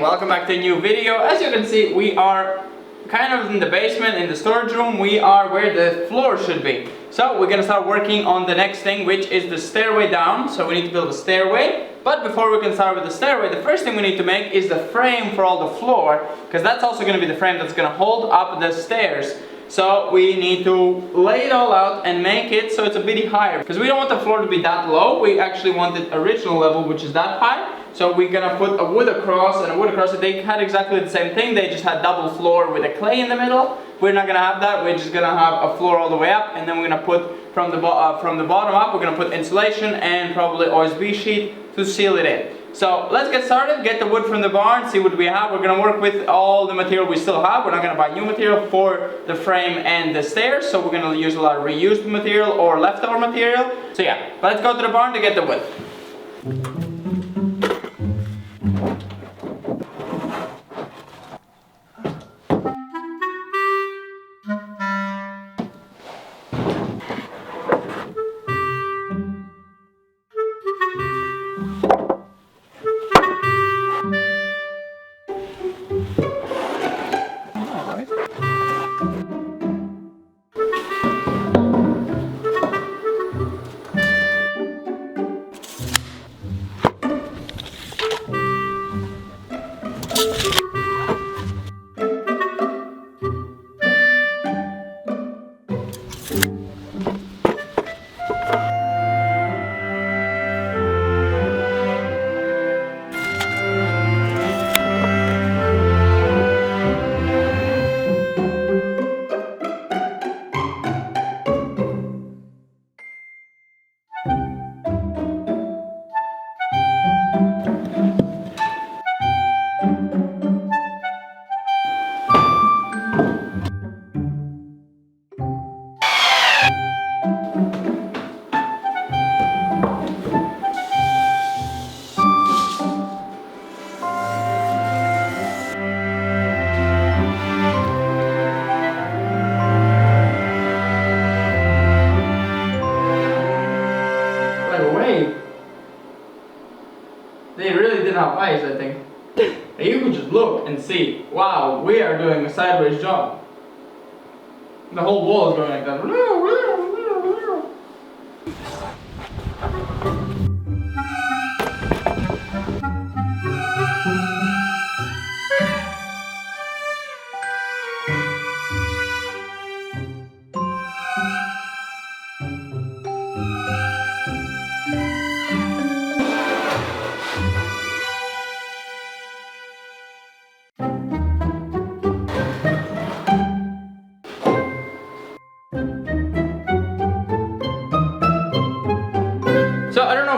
welcome back to a new video. As you can see, we are kind of in the basement, in the storage room. We are where the floor should be. So we're gonna start working on the next thing, which is the stairway down. So we need to build a stairway. But before we can start with the stairway, the first thing we need to make is the frame for all the floor, because that's also gonna be the frame that's gonna hold up the stairs. So we need to lay it all out and make it so it's a bit higher, because we don't want the floor to be that low. We actually want the original level, which is that high. So we're gonna put a wood across and a wood across. They had exactly the same thing. They just had double floor with a clay in the middle. We're not gonna have that. We're just gonna have a floor all the way up, and then we're gonna put from the bottom up. We're gonna put insulation and probably OSB sheet to seal it in. So let's get started. Get the wood from the barn. See what we have. We're gonna work with all the material we still have. We're not gonna buy new material for the frame and the stairs. So we're gonna use a lot of reused material or leftover material. So yeah, let's go to the barn to get the wood. They really didn't have eyes, I think. You could just look and see, wow, we are doing a sideways job. The whole wall is going like that.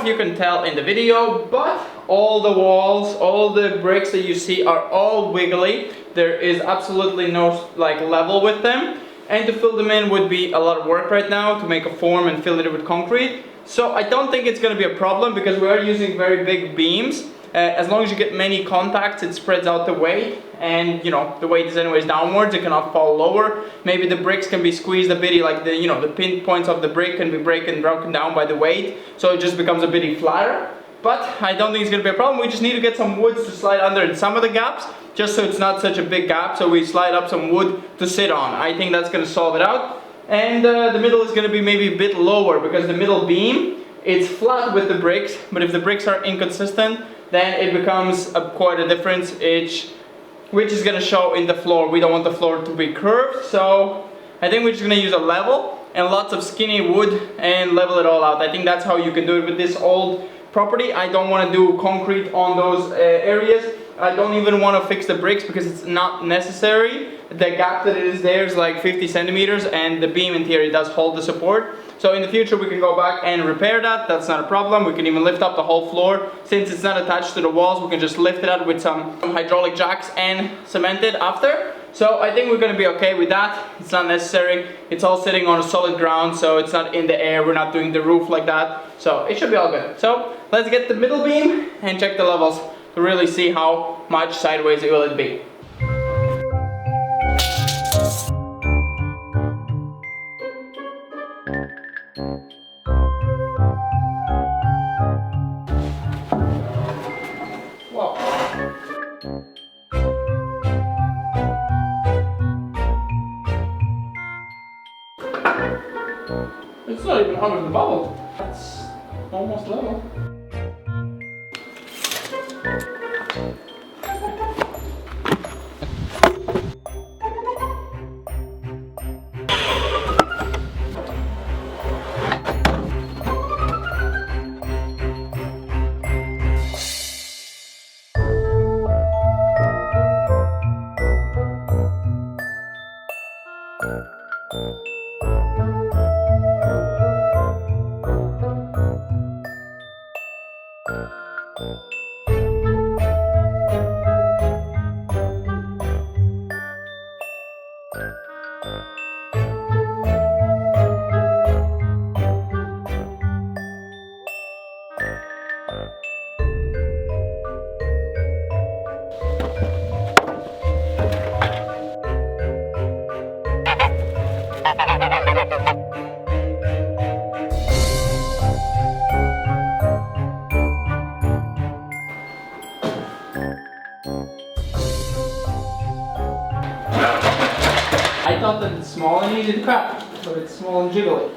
You can tell in the video, but all the walls, all the bricks that you see are all wiggly. There is absolutely no level with them, and to fill them in would be a lot of work right now to make a form and fill it with concrete. So I don't think it's going to be a problem, because we are using very big beams. As long as you get many contacts, it spreads out the weight, and you know the weight is anyways downwards. It cannot fall lower. Maybe the bricks can be squeezed a bit, like the pinpoints of the brick can be broken down by the weight, so it just becomes a bit flatter. But I don't think it's going to be a problem. We just need to get some wood to slide under in some of the gaps, just so it's not such a big gap. So we slide up some wood to sit on. I think that's going to solve it out. And the middle is going to be maybe a bit lower, because the middle beam, it's flat with the bricks, but if the bricks are inconsistent, then it becomes quite a difference, which is going to show in the floor. We don't want the floor to be curved, so I think we're just going to use a level and lots of skinny wood and level it all out. I think that's how you can do it with this old property. I don't want to do concrete on those areas. I don't even want to fix the bricks, because it's not necessary. The gap that is there is like 50 centimeters, and the beam in theory does hold the support. So in the future we can go back and repair that. That's not a problem. We can even lift up the whole floor. Since it's not attached to the walls, we can just lift it up with some hydraulic jacks and cement it after. So I think we're going to be okay with that. It's not necessary. It's all sitting on a solid ground, so it's not in the air. We're not doing the roof like that. So it should be all good. So let's get the middle beam and check the levels to really see how much sideways it will be. Whoa. It's not even under the bubble. That's almost level. I thought that it's small and easy to cut, but it's small and jiggly.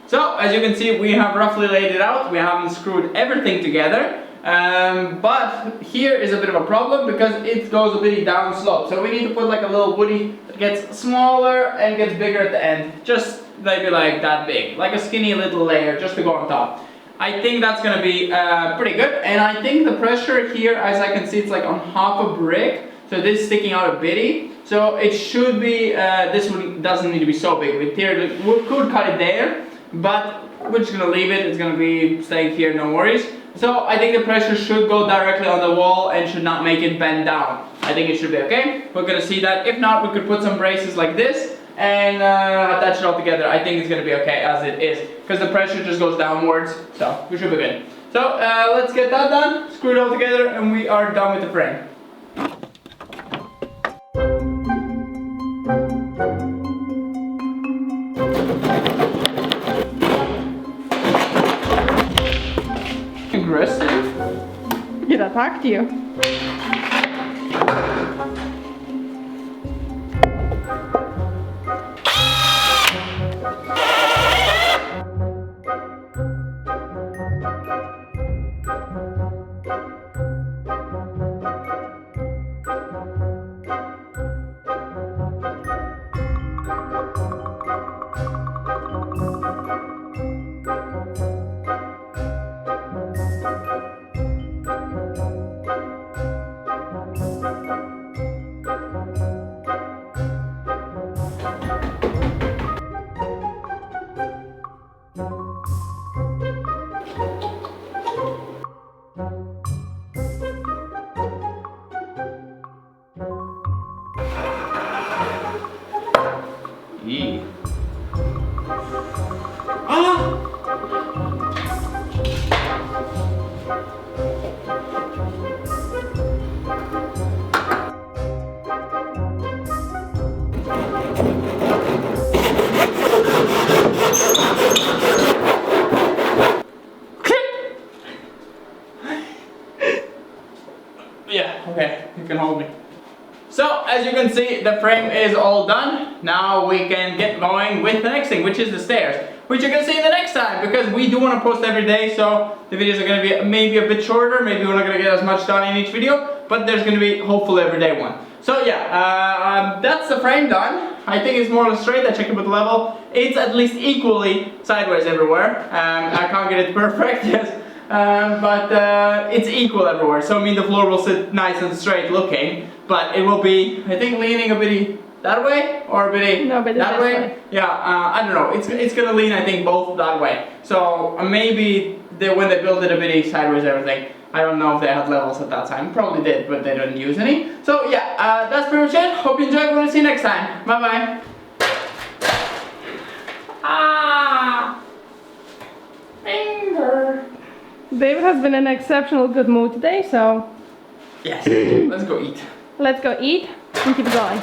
So, as you can see, we have roughly laid it out. We haven't screwed everything together. But here is a bit of a problem because it goes a bit down slope. So we need to put like a little woody that gets smaller and gets bigger at the end. Just maybe like that big. Like a skinny little layer just to go on top. I think that's going to be pretty good. And I think the pressure here, as I can see, it's like on half a brick. So this is sticking out a bitty. So it should be, this one doesn't need to be so big. We could cut it there. But we're just going to leave it. It's going to be staying here, no worries. So I think the pressure should go directly on the wall and should not make it bend down. I think it should be okay. We're going to see that. If not, we could put some braces like this and attach it all together. I think it's going to be okay as it is because the pressure just goes downwards. So we should be good. So let's get that done, screw it all together, and we are done with the frame. Aggressive. Get attacked you. Yeah, okay, you can hold me. So, as you can see, the frame is all done. Now we can get going with the next thing, which is the stairs. Which you're going to see in the next time, because we do want to post every day, so the videos are going to be maybe a bit shorter. Maybe we're not going to get as much done in each video, but there's going to be, hopefully, every day one. So yeah, that's the frame done. I think it's more or less straight. I checked it with the level. It's at least equally sideways everywhere. I can't get it perfect, yes. But it's equal everywhere, so I mean the floor will sit nice and straight looking, but it will be, I think, leaning a bit that way or a bit that way. Yeah, I don't know. It's gonna lean, I think, both that way. So maybe when they built it a bit sideways everything. I don't know if they had levels at that time. Probably did, but they didn't use any. So yeah, that's pretty much it. Hope you enjoyed. We'll see you next time. Bye bye. Ah, finger. David has been in an exceptional good mood today, so Yes, let's go eat. Let's go eat and keep going.